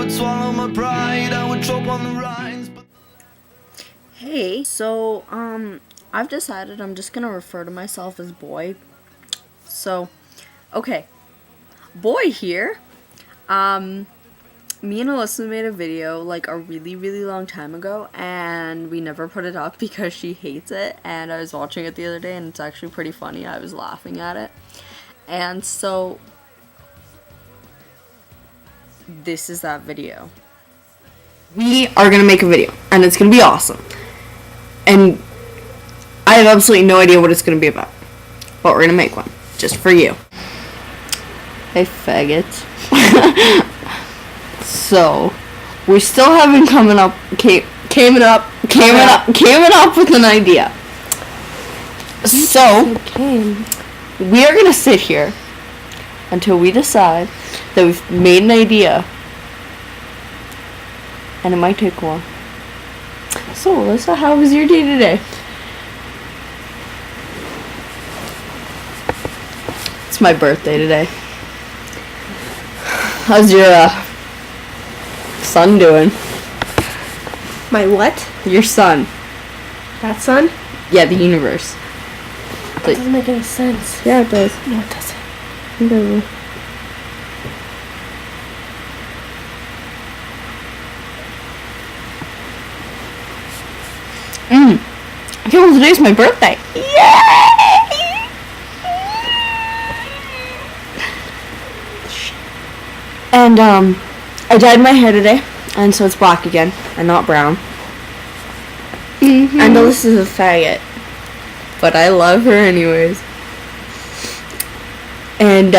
would swallow my pride, I would choke on the rinds. Hey, so, I've decided I'm just gonna refer to myself as boy. So, okay. Boy here. Me and Allyssa made a video, like, a really, really long time ago, and we never put it up because she hates it, and I was watching it the other day, and it's actually pretty funny. I was laughing at it. And so, this is that video. We are gonna make a video, and it's gonna be awesome. And I have absolutely no idea what it's gonna be about, but we're gonna make one just for you. Hey, faggots. So, we still haven't came up with an idea. So, we are gonna sit here until we decide that we've made an idea, and it might take a while. So, Allyssa, how was your day today? It's my birthday today. How's your son doing? My what? Your son. That son? Yeah, the universe. That doesn't make any sense. Yeah, it does. No, it doesn't. It doesn't. I can't believe today's my birthday. Yay! And I dyed my hair today, and so it's black again and not brown. And Alyssa's a faggot, but I love her anyways. And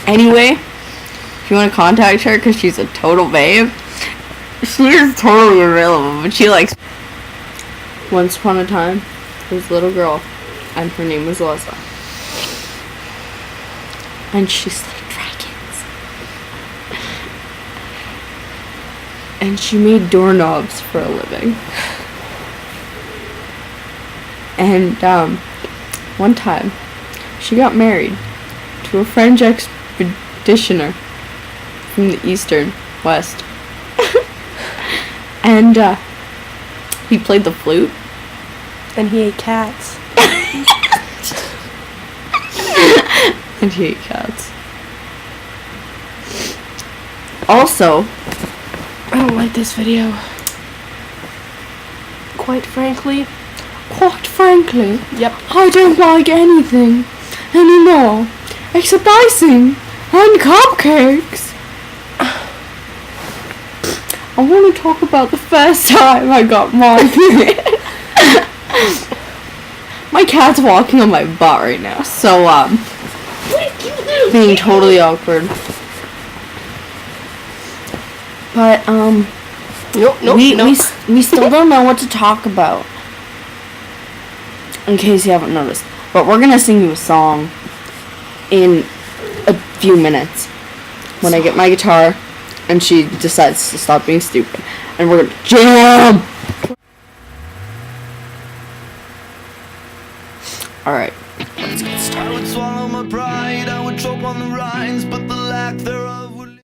anyway, if you want to contact her, because she's a total babe, she is totally available. But she likes. Once upon a time, there was a little girl, and her name was Allyssa. And she slayed dragons. And she made doorknobs for a living. And one time, she got married to a French expeditioner from the Eastern West. And he played the flute. And he ate cats. And he ate cats. Also, I don't like this video. Quite frankly. Yep. I don't like anything anymore except icing and cupcakes. I want to talk about the first time I got my period. My cat's walking on my butt right now, so being totally awkward. But we still don't know what to talk about. In case you haven't noticed, but we're gonna sing you a song in a few minutes when I get my guitar and she decides to stop being stupid, and we're gonna jam. Alright, let's get started. I would swallow my pride, I would choke on the rinds, but the lack thereof